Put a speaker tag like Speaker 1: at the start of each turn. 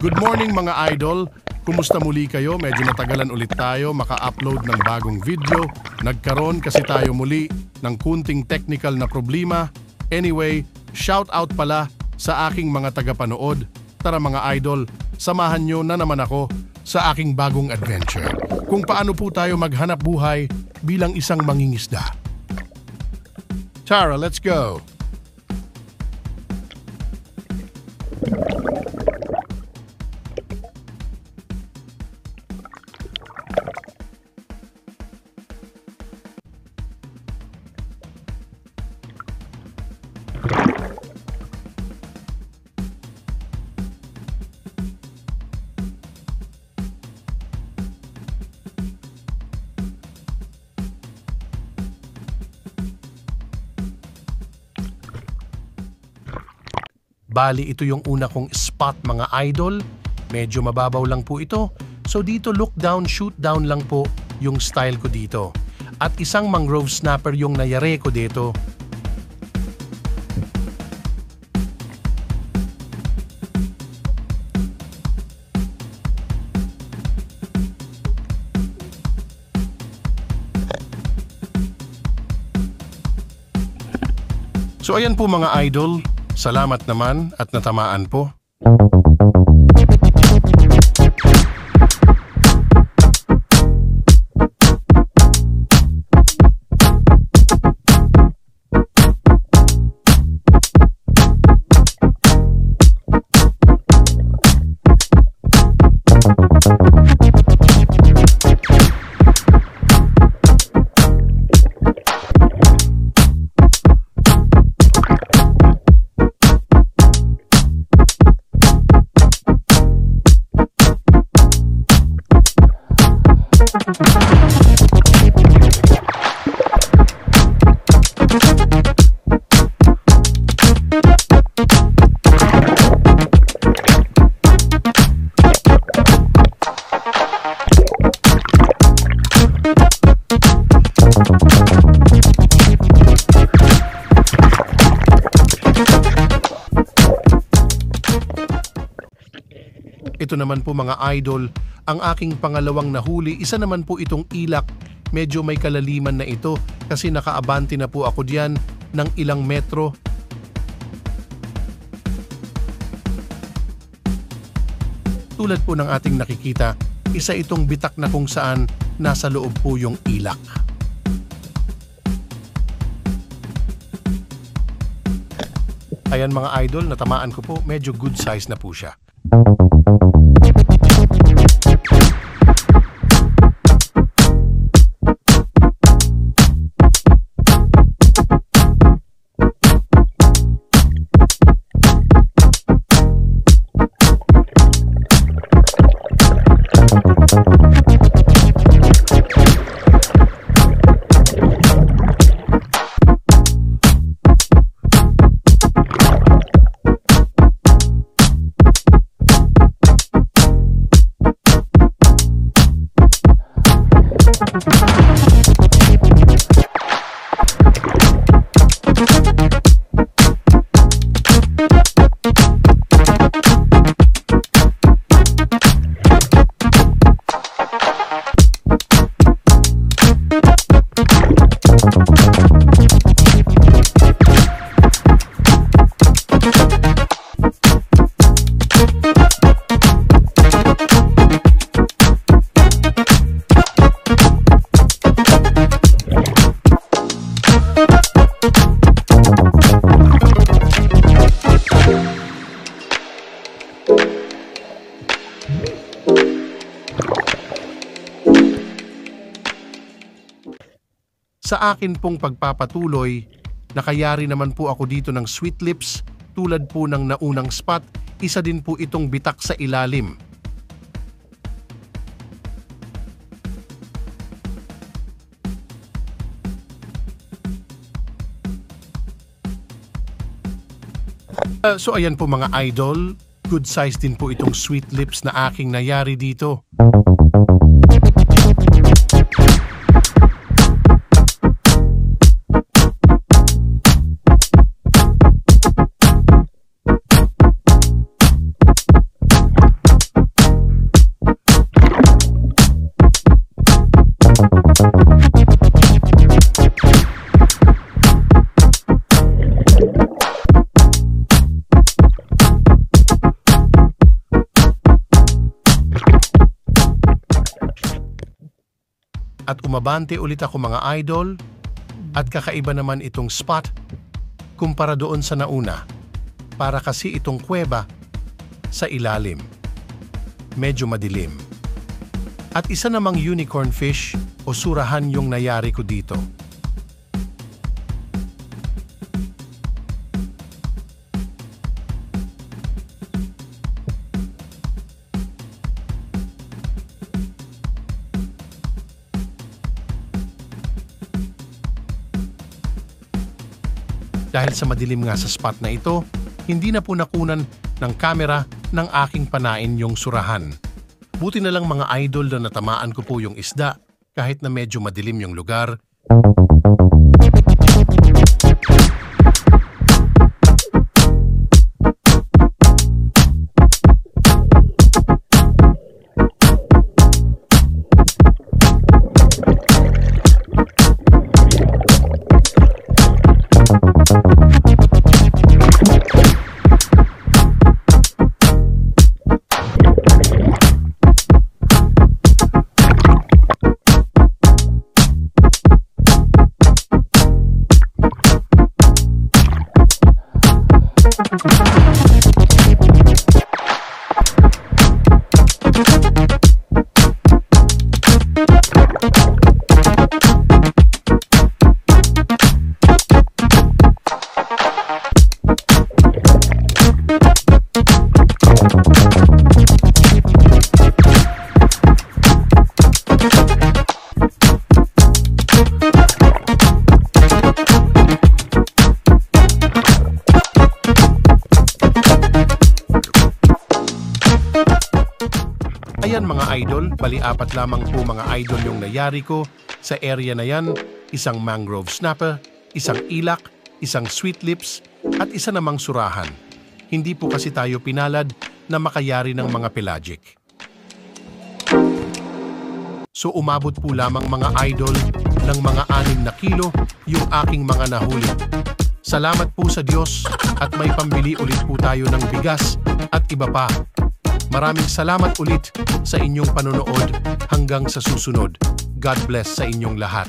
Speaker 1: Good morning mga idol! Kumusta muli kayo? Medyo natagalan ulit tayo maka-upload ng bagong video. Nagkaroon kasi tayo muli ng kunting technical na problema. Anyway, shout out pala sa aking mga tagapanood. Tara mga idol, samahan nyo na naman ako sa aking bagong adventure. Kung paano po tayo maghanap buhay bilang isang mangingisda. Tara, let's go! Bali, ito yung una kong spot mga idol. Medyo mababaw lang po ito. So dito look down, shoot down lang po yung style ko dito. At isang mangrove snapper yung nayari ko dito. So ayan po mga idol. Salamat naman at natamaan po. Ito naman po mga idol, ang aking pangalawang nahuli, isa naman po itong ilak. Medyo may kalaliman na ito kasi nakaabante na po ako diyan ng ilang metro. Tulad po ng ating nakikita, isa itong bitak na kung saan nasa loob po yung ilak. Ayan mga idol, natamaan ko po, medyo good size na po siya. Sa akin pong pagpapatuloy, nakayari naman po ako dito ng sweet lips tulad po ng naunang spot, isa din po itong bitak sa ilalim. So ayan po mga idol, good size din po itong sweet lips na aking nayari dito. At umabante ulit ako mga idol at kakaiba naman itong spot kumpara doon sa nauna. Para kasi itong kuweba sa ilalim. Medyo madilim. At isa namang unicorn fish o surahan yung nayari ko dito. Dahil sa madilim nga sa spot na ito, hindi na po nakunan ng kamera ng aking panain yung surahan. Buti na lang mga idol na natamaan ko po yung isda kahit na medyo madilim yung lugar. Ayan mga idol, bali 4 lamang po mga idol yung nayari ko sa area na yan. Isang mangrove snapper, isang ilak, isang sweet lips, at isa namang surahan. Hindi po kasi tayo pinalad na makayari ng mga pelagic. So umabot po lamang mga idol ng mga 6 na kilo yung aking mga nahuli. Salamat po sa Diyos at may pambili ulit po tayo ng bigas at iba pa. Maraming salamat ulit sa inyong panonood hanggang sa susunod. God bless sa inyong lahat.